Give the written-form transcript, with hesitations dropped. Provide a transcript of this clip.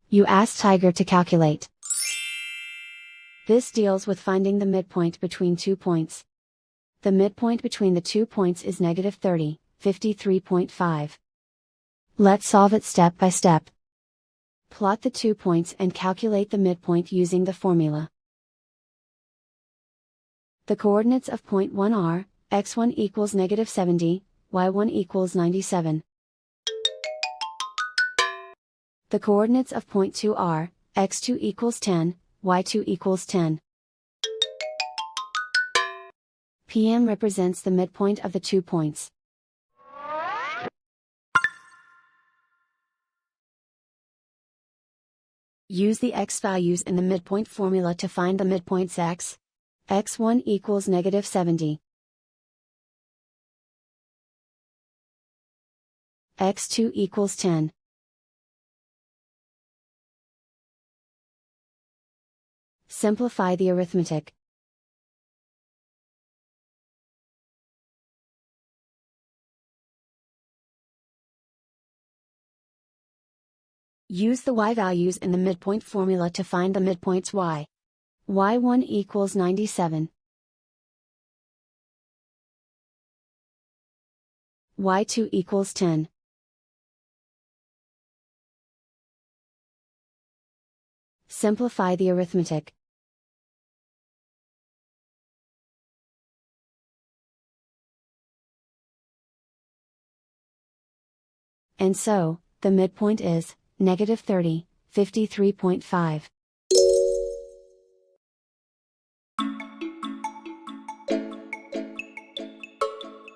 You ask Tiger to calculate. This deals with finding the midpoint between 2 points. The midpoint between the 2 points is -30, 53.5. Let's solve it step by step. Plot the 2 points and calculate the midpoint using the formula. The coordinates of point 1 are, x1 equals -70, y1 equals 97. The coordinates of point 2 are, x2 equals 10, y2 equals 10. PM represents the midpoint of the 2 points. Use the x values in the midpoint formula to find the midpoints x. x1 equals -70. x2 equals 10. Simplify the arithmetic. Use the y values in the midpoint formula to find the midpoints y. y1 equals 97. y2 equals 10. Simplify the arithmetic. And so, the midpoint is -30, 53.5.